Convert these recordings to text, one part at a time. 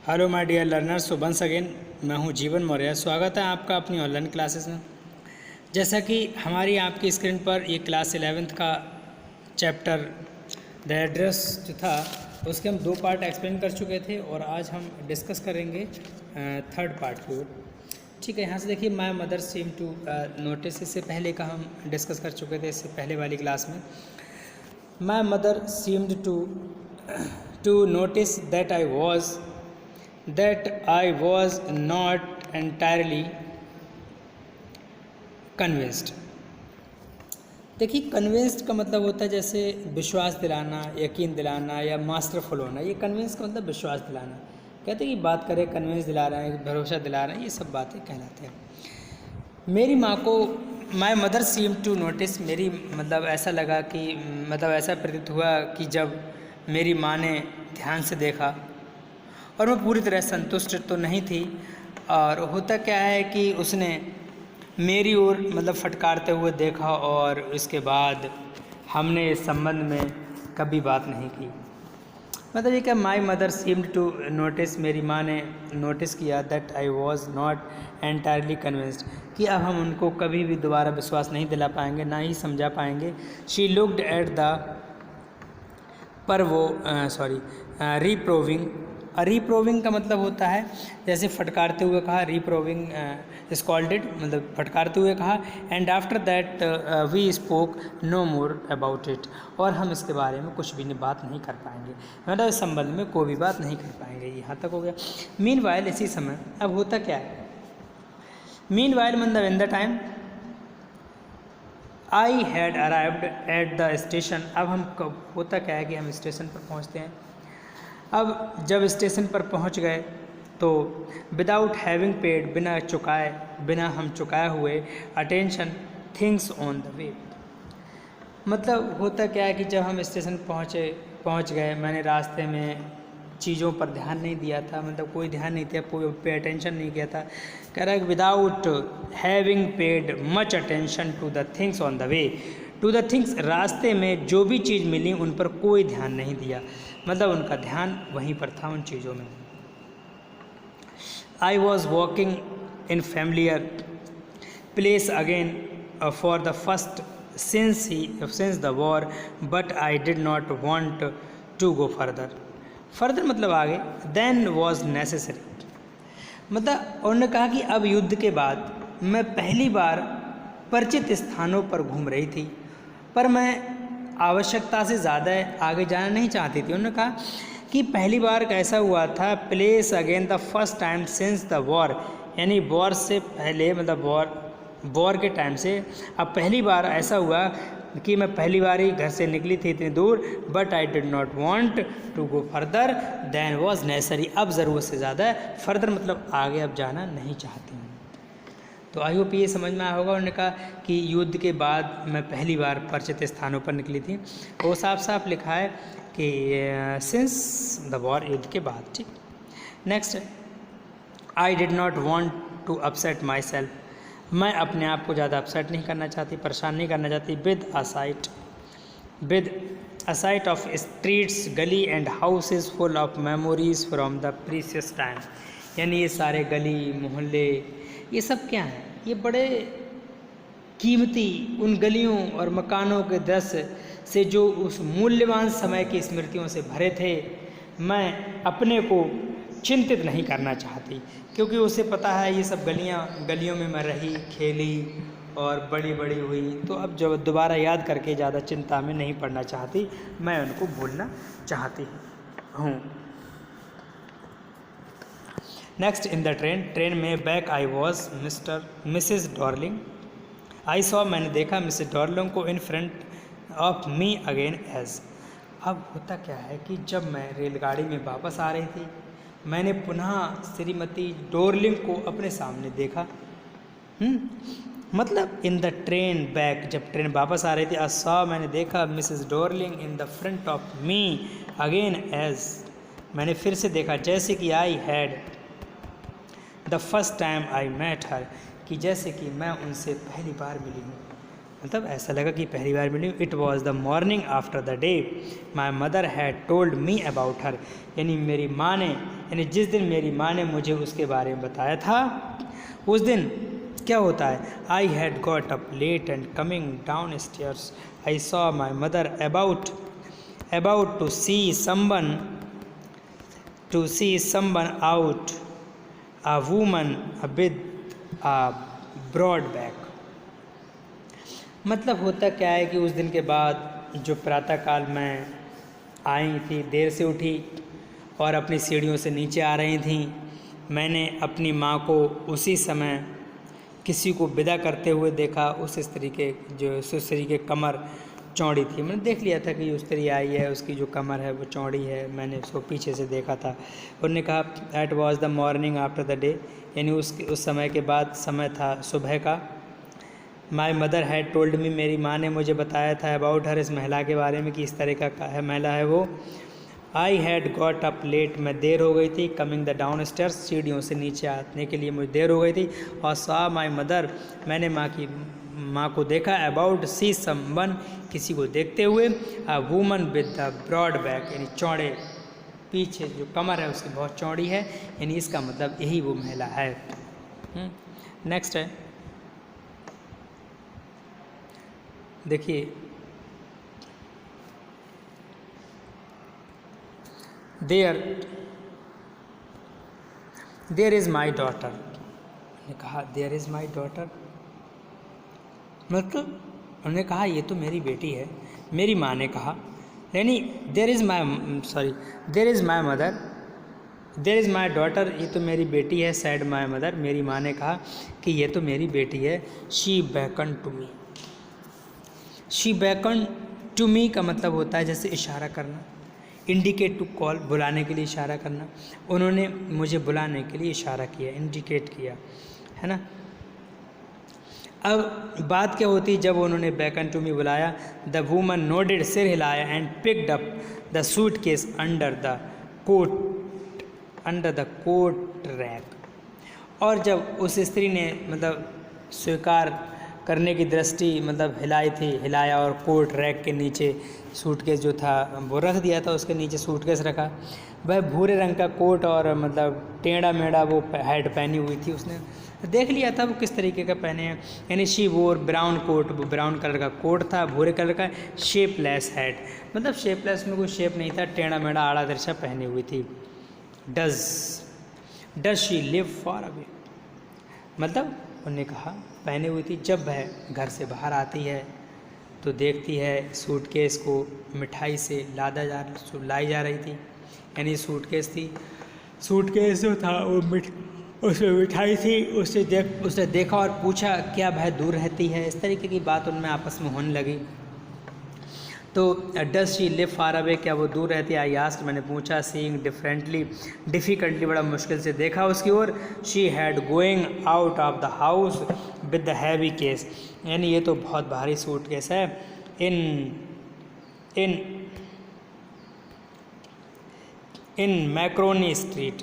Hello my dear learners, so once again मैं हूं जीवन मौर्य। स्वागत है आपका अपनी ऑनलाइन क्लासेस में। जैसा कि हमारी आपकी स्क्रीन पर ये क्लास 11th का चैप्टर द एड्रेस जो था उसके हम 2 पार्ट एक्सप्लेन कर चुके थे और आज हम डिस्कस करेंगे थर्ड पार्ट की ओर। ठीक है, यहाँ से देखिए my mother seem to notice, इससे पहले का हम डिस्कस कर चुके थे इससे पहले वाली क्लास में। My mother seemed to notice that I was not entirely convinced। देखिए, कन्विंस्ड का मतलब होता है जैसे विश्वास दिलाना, यकीन दिलाना या मास्टरफुल होना। ये कन्विंस का मतलब विश्वास दिलाना। कहते हैं कि बात करें, कन्विंस दिला रहे हैं, भरोसा दिला रहे हैं, ये सब बातें कहलाते हैं। मेरी माँ को my mother seem to notice, मेरी मतलब ऐसा लगा कि मतलब ऐसा प्रतीत हुआ कि जब मेरी माँ ने ध्यान से देखा, और मैं पूरी तरह संतुष्ट तो नहीं थी। और होता क्या है कि उसने मेरी ओर मतलब फटकारते हुए देखा और उसके बाद हमने इस संबंध में कभी बात नहीं की। मतलब ये क्या, my mother seemed to notice, मेरी माँ ने नोटिस किया that I was not entirely convinced, कि अब हम उनको कभी भी दोबारा विश्वास नहीं दिला पाएंगे, ना ही समझा पाएंगे। शी लुक्ड एट द पर वो रिप्रोविंग का मतलब होता है जैसे फटकारते हुए कहा, रिप्रोविंग स्कॉल्डेड मतलब फटकारते हुए कहा। And after that we spoke no more about it, और हम इसके बारे में कुछ भी बात नहीं कर पाएंगे, मतलब इस संबंध में कोई भी बात नहीं कर पाएंगे। यहाँ तक हो गया। मीन वाइल, इसी समय अब होता क्या है, मीन वाइल मतलब in the time I had arrived at the station. अब हम होता क्या है कि हम स्टेशन पर पहुँचते हैं। अब जब स्टेशन पर पहुंच गए तो विदाउट हैविंग पेड, बिना हम चुकाए हुए, अटेंशन थिंग्स ऑन द वे। मतलब होता क्या है कि जब हम स्टेशन पहुंच गए, मैंने रास्ते में चीज़ों पर ध्यान नहीं दिया था, मतलब कोई ध्यान नहीं था, कोई पे अटेंशन नहीं किया था। कह रहा है without having paid much attention to the things on the way, to the things, रास्ते में जो भी चीज़ मिली उन पर कोई ध्यान नहीं दिया, मतलब उनका ध्यान वहीं पर था उन चीज़ों में। I was walking in familiar place again for the first since the war, but I did not want to go further मतलब आगे। देन वॉज नेसेसरी, मतलब उन्होंने कहा कि अब युद्ध के बाद मैं पहली बार परिचित स्थानों पर घूम रही थी, पर मैं आवश्यकता से ज़्यादा आगे जाना नहीं चाहती थी। उन्होंने कहा कि पहली बार कैसा हुआ था, place again the first time since the war, यानी वॉर से पहले, मतलब वॉर के टाइम से अब पहली बार ऐसा हुआ कि मैं पहली बार ही घर से निकली थी इतनी दूर। But I did not want to go further than was necessary, अब ज़रूरत से ज़्यादा फर्दर मतलब आगे अब जाना नहीं चाहती हूँ। तो आई होप ये समझ में आया होगा। उन्होंने कहा कि युद्ध के बाद मैं पहली बार परिचित स्थानों पर निकली थी, वो साफ साफ लिखा है कि सिंस द वॉर, युद्ध के बाद। ठीक, next, I did not want to upset myself, मैं अपने आप को ज़्यादा अपसेट नहीं करना चाहती, परेशान नहीं करना चाहती। With a sight of streets, गली and houses full of memories from the precious time, यानी ये सारे गली मोहल्ले ये सब क्या हैं, ये बड़े कीमती उन गलियों और मकानों के दृश्य से जो उस मूल्यवान समय की स्मृतियों से भरे थे। मैं अपने को चिंतित नहीं करना चाहती, क्योंकि उसे पता है ये सब गलियों में मैं रही, खेली और बड़ी बड़ी हुई, तो अब जब दोबारा याद करके ज़्यादा चिंता में नहीं पड़ना चाहती, मैं उनको भूलना चाहती हूँ। नेक्स्ट, इन द ट्रेन में back I was Mrs Darling, I saw, मैंने देखा मिसेस डॉर्लिंग को in front of me again as. अब होता क्या है कि जब मैं रेलगाड़ी में वापस आ रही थी, मैंने पुनः श्रीमती डॉर्लिंग को अपने सामने देखा। मतलब इन द ट्रेन बैक, जब ट्रेन वापस आ रही थी, आई सॉ, मैंने देखा Mrs Darling in the front of me again as, मैंने फिर से देखा जैसे कि I had the first time I met her, कि जैसे कि मैं उनसे पहली बार मिली हूँ। मतलब ऐसा लगा कि पहली बार मिली। It was the morning after the day my mother had told me about her, यानी मेरी माँ ने यानी जिस दिन मेरी माँ ने मुझे उसके बारे में बताया था, उस दिन क्या होता है, I had got up late and coming down stairs I saw my mother about to see someone out, a woman with a broad back। मतलब होता क्या है कि उस दिन के बाद जो प्रातःकाल में आई थी, देर से उठी और अपनी सीढ़ियों से नीचे आ रही थी, मैंने अपनी माँ को उसी समय किसी को विदा करते हुए देखा। उस स्त्री के कमर चौड़ी थी। मैंने देख लिया था कि उस स्त्री आई है, उसकी जो कमर है वो चौड़ी है, मैंने उसको पीछे से देखा था। उन्होंने कहा that was the morning after the day, यानी उस समय के बाद समय था सुबह का। माई मदर हैड टोल्ड मी, मेरी माँ ने मुझे बताया था अबाउट हर, इस महिला के बारे में कि इस तरह का है महिला है वो। I had got up late, मैं देर हो गई थी, कमिंग द डाउन स्टेयर्स, सीढ़ियों से नीचे आने के लिए मुझे देर हो गई थी। और सॉ माई मदर, मैंने माँ को देखा अबाउट सी समवन, किसी को देखते हुए, a woman with the broad back, यानी चौड़े पीछे जो कमर है उसकी बहुत चौड़ी है, यानी इसका मतलब यही वो महिला है। नेक्स्ट है, देखिए देयर इज़ माई डॉटर, ने कहा देयर इज़ माई डॉटर, मतलब उन्होंने कहा ये तो मेरी बेटी है। मेरी माँ ने कहा, यानी there is my mother, there is my daughter, ये तो मेरी बेटी है। सैड माई मदर, मेरी माँ ने कहा कि ये तो मेरी बेटी है। She beckon to me, she beckon to me का मतलब होता है जैसे इशारा करना, इंडिकेट टू कॉल, बुलाने के लिए इशारा करना। उन्होंने मुझे बुलाने के लिए इशारा किया, इंडिकेट किया, है ना। अब बात क्या होती, जब उन्होंने बैकन टू मी बुलाया, द वूमन नोडेड, सिर हिलाया, and picked up the suitcase under the coat rack. और जब उस स्त्री ने मतलब स्वीकार करने की दृष्टि मतलब हिलाया और कोट रैक के नीचे सूटकेस जो था वो रख दिया था, उसके नीचे सूटकेस रखा। वह भूरे रंग का कोट और मतलब टेढ़ा मेढ़ा वो हैट पहनी हुई थी। उसने देख लिया था वो किस तरीके का पहने हैं, यानी शी वोर ब्राउन कोट, वो ब्राउन कलर का कोट था, भूरे कलर का, शेपलेस हैट, मतलब शेपलेस में कोई शेप नहीं था, टेढ़ा मेढ़ा आड़ा तिरछा पहनी हुई थी। Does she live for away, मतलब उन्होंने कहा पहनी हुई थी। जब वह घर से बाहर आती है तो देखती है सूटकेस को मिठाई से लाई जा रही थी, यानी सूटकेस थी, सूटकेस जो था वो उसमें मिठाई थी। उसने देखा और पूछा क्या वह दूर रहती है, इस तरीके की बात उनमें आपस में होने लगी। तो does she live far away, क्या वो दूर रहती है, आई आस्क्ड, मैंने पूछा। सीइंग डिफ़िकल्टली, बड़ा मुश्किल से देखा उसकी ओर। She had going out of the house with the heavy case, यानी ये तो बहुत भारी सूटकेस है। In Macaroni street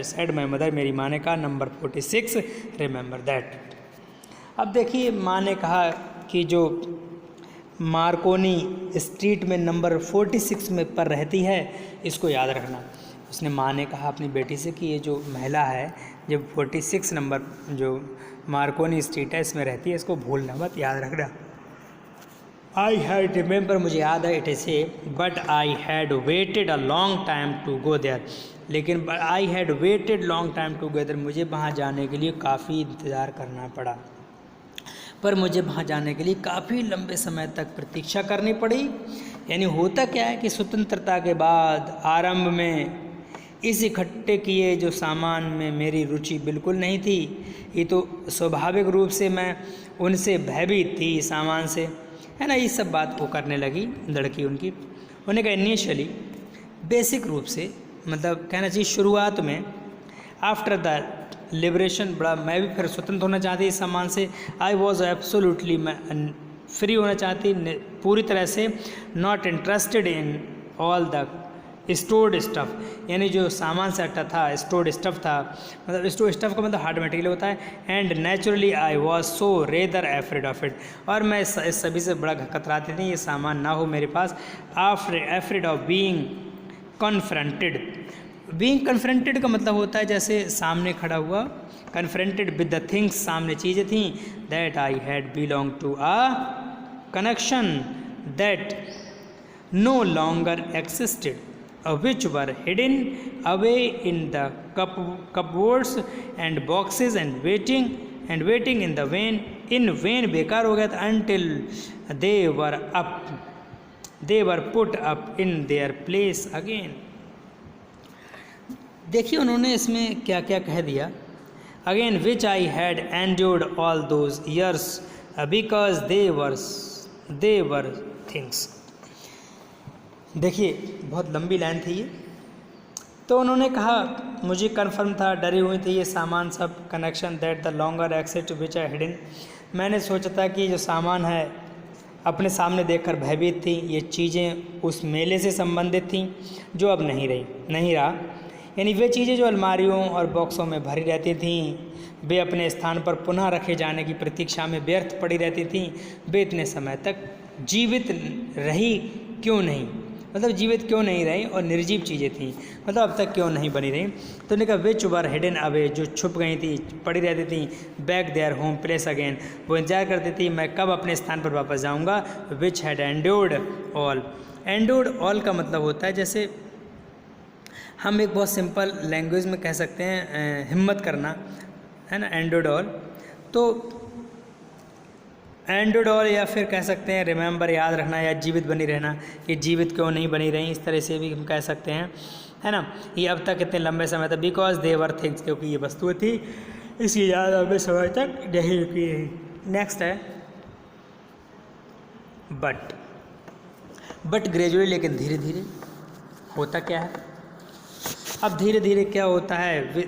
said my mother, मेरी माँ ने कहा, नंबर 46, रिमेंबर दैट। अब देखिए माँ ने कहा कि जो मार्कोनी स्ट्रीट में नंबर 46 में पर रहती है, इसको याद रखना। उसने माँ ने कहा अपनी बेटी से कि ये जो महिला है, जब 46 नंबर जो मार्कोनी स्ट्रीट है इसमें रहती है, इसको भूलना मत, याद रखना। आई हैड रिमेंबर, मुझे याद है, it is a, but I had waited a long time to go there, लेकिन I had waited long time to go there, मुझे वहाँ जाने के लिए काफ़ी इंतज़ार करना पड़ा, पर मुझे वहाँ जाने के लिए काफ़ी लंबे समय तक प्रतीक्षा करनी पड़ी। यानी होता क्या है कि स्वतंत्रता के बाद आरंभ में इस इकट्ठे किए जो सामान में मेरी रुचि बिल्कुल नहीं थी। ये तो स्वाभाविक रूप से मैं उनसे भयभीत थी, सामान से, है ना। ये सब बात वो करने लगी लड़की उनकी। उन्होंने कहा इनिशियली, बेसिक रूप से, मतलब कहना चाहिए शुरुआत में, आफ्टर द लिबरेशन, बड़ा मैं भी फिर स्वतंत्र होना चाहती इस सामान से। आई वॉज एब्सोल्युटली, मैं फ्री होना चाहती पूरी तरह से। Not interested in all the stored stuff, यानी जो सामान से हटा था, स्टोर्ड स्टफ़ था, मतलब स्टोर्ड स्टफ़ का मतलब हार्ड मटेरियल होता है। And naturally I was so rather afraid of it, और मैं इस सभी से बड़ा कतराती थी ये सामान ना हो मेरे पास। After afraid of being confronted being confronted का मतलब होता है जैसे सामने खड़ा हुआ, कन्फ्रंटेड विद द थिंग्स, सामने चीज़ें थीं, that I had belong to a connection that no longer existed, which were hidden away in the cupboards and boxes and waiting in the vain बेकार हो गया था, until they were put up in their place again. देखिए उन्होंने इसमें क्या क्या कह दिया, again which I had endured all those years because they were things. देखिए बहुत लंबी लाइन थी ये। तो उन्होंने कहा मुझे कन्फर्म था, डरी हुई थी ये सामान सब, connection that the longer exist which are hidden, मैंने सोचा था कि जो सामान है अपने सामने देखकर भयभीत थी, ये चीज़ें उस मेले से संबंधित थीं जो अब नहीं रहा, यानी वे चीज़ें जो अलमारियों और बॉक्सों में भरी रहती थीं, वे अपने स्थान पर पुनः रखे जाने की प्रतीक्षा में व्यर्थ पड़ी रहती थीं, वे इतने समय तक जीवित रही क्यों नहीं, मतलब जीवित क्यों नहीं रही और निर्जीव चीज़ें थीं, मतलब अब तक क्यों नहीं बनी रही। तो उन्होंने कहा विच वर हिडन अवे, जो छुप गई थी, पड़ी रहती थी, back their home place again, वो इंतजार करती थी मैं कब अपने स्थान पर वापस जाऊंगा। विच हैड एंड्योर्ड ऑल का मतलब होता है जैसे हम एक बहुत सिंपल लैंग्वेज में कह सकते हैं हिम्मत करना, है ना, एंड्योर्ड ऑल। तो एंड्योर्ड ऑल या फिर कह सकते हैं रिमेंबर, याद रखना, या जीवित बनी रहना, ये जीवित क्यों नहीं बनी रही, इस तरह से भी हम कह सकते हैं, है ना। ये अब तक इतने लंबे समय तक, बिकॉज दे वर थिंग्स, क्योंकि ये वस्तुएं थी, इसकी याद लंबे समय तक नहीं रुकी है। नेक्स्ट है बट ग्रेजुअली, लेकिन धीरे धीरे होता क्या है, अब धीरे धीरे क्या होता है,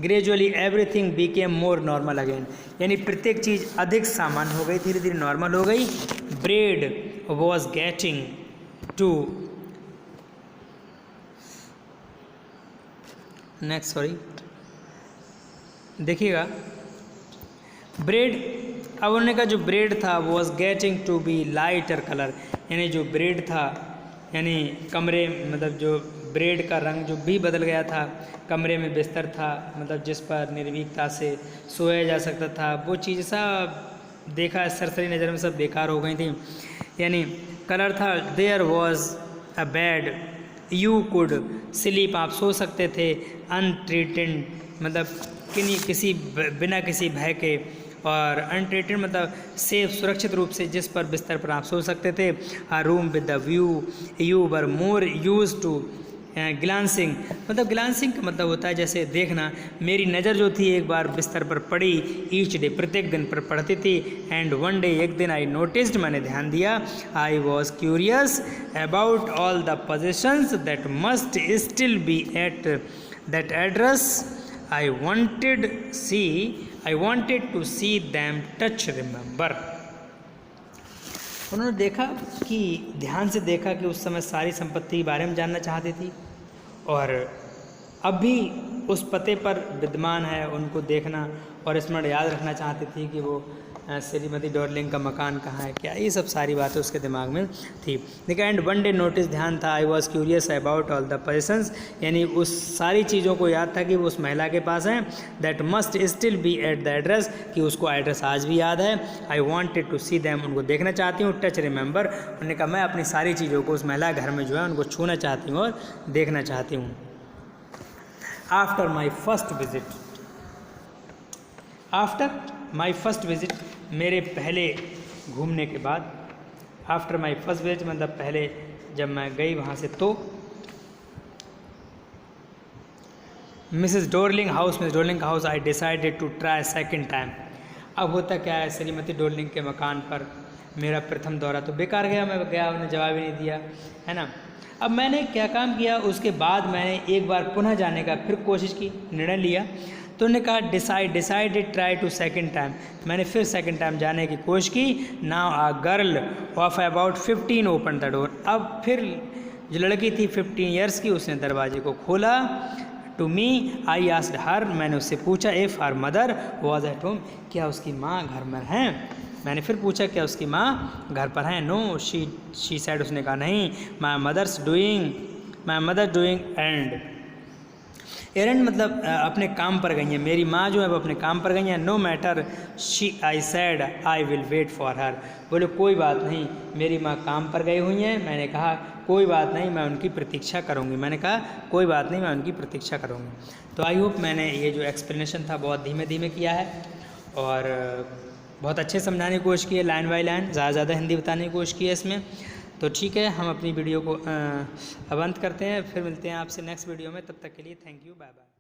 ग्रेजुअली एवरीथिंग बीकेम मोर नॉर्मल अगेन, यानी प्रत्येक चीज़ अधिक सामान्य हो गई, धीरे धीरे नॉर्मल हो गई। Bread was getting to next, sorry देखिएगा, ब्रेड, अब उन्होंने कहा जो ब्रेड था was getting to be lighter colour, यानी जो ब्रेड था, यानी कमरे, मतलब जो ब्रेड का रंग जो भी बदल गया था, कमरे में बिस्तर था, मतलब जिस पर निर्भीकता से सोया जा सकता था, वो चीज़ सब देखा सरसरी नज़र में सब बेकार हो गई थी, यानी कलर था। There was a bed you could sleep, आप सो सकते थे, अनट्रीटेड मतलब बिना किसी भय के, और अनट्रीटेड मतलब सेफ, सुरक्षित रूप से, जिस पर बिस्तर पर आप सो सकते थे। A room with the view, you were more used to glancing, मतलब ग्लांसिंग का मतलब होता है जैसे देखना, मेरी नज़र जो थी एक बार बिस्तर पर पड़ी, ईच डे प्रत्येक दिन पर पड़ती थी, एंड वन डे एक दिन आई नोटिस्ड, मैंने ध्यान दिया, I was curious about all the positions that must still be at that address, I wanted to see them touch remember. उन्होंने देखा कि ध्यान से देखा कि उस समय सारी संपत्ति के बारे में जानना चाहती थी, और अब भी उस पते पर विद्यमान है, उनको देखना और स्मरण याद रखना चाहती थी कि वो श्रीमती डॉर्लिंग का मकान कहाँ है, क्या, ये सब सारी बातें उसके दिमाग में थी। देखा, एंड वन डे नोटिस, ध्यान था, आई was curious about all the positions, यानी उस सारी चीज़ों को याद था कि वो उस महिला के पास हैं, that must still be at the address, कि उसको एड्रेस आज भी याद है। I wanted to see them, उनको देखना चाहती हूँ, टच रिमेंबर, उन्होंने कहा मैं अपनी सारी चीज़ों को उस महिला घर में जो है उनको छूना चाहती हूँ और देखना चाहती हूँ। आफ्टर माई फर्स्ट विजिट, मेरे पहले घूमने के बाद, आफ्टर माई फर्स्ट विजिट मतलब पहले जब मैं गई वहाँ से, तो मिसेस डॉर्लिंग का house I decided to try second time. अब होता क्या है, श्रीमती डॉर्लिंग के मकान पर मेरा प्रथम दौरा तो बेकार गया, मैं गया, उन्हें जवाब ही नहीं दिया, है ना। अब मैंने क्या काम किया, उसके बाद मैंने एक बार पुनः जाने का फिर कोशिश की, निर्णय लिया, तो उन्होंने कहा decided try to second time, मैंने फिर सेकेंड टाइम जाने की कोशिश की। Now a girl of about 15 open the door, अब फिर जो लड़की थी 15 ईयर्स की, उसने दरवाजे को खोला। To me I asked her, मैंने उससे पूछा, if her mother was at home, क्या उसकी माँ घर में हैं। मैंने फिर पूछा क्या उसकी माँ घर पर हैं। नो शी सेड, उसने कहा नहीं। My mother's doing my mother doing end. Errand मतलब अपने काम पर गई हैं, मेरी माँ जो है वो अपने काम पर गई हैं। No matter she I said I will wait for her. बोले कोई बात नहीं, मेरी माँ काम पर गई हुई हैं, मैंने कहा कोई बात नहीं, मैं उनकी प्रतीक्षा करूँगी। मैंने कहा कोई बात नहीं, मैं उनकी प्रतीक्षा करूँगी। तो आई होप मैंने ये जो एक्सप्लेनेशन था बहुत धीमे धीमे किया है और बहुत अच्छे समझाने की कोशिश की है, लाइन बाय लाइन, ज़्यादा हिंदी बताने की कोशिश की है इसमें। तो ठीक है, हम अपनी वीडियो को अब अंत करते हैं, फिर मिलते हैं आपसे नेक्स्ट वीडियो में। तब तक के लिए थैंक यू, बाय बाय।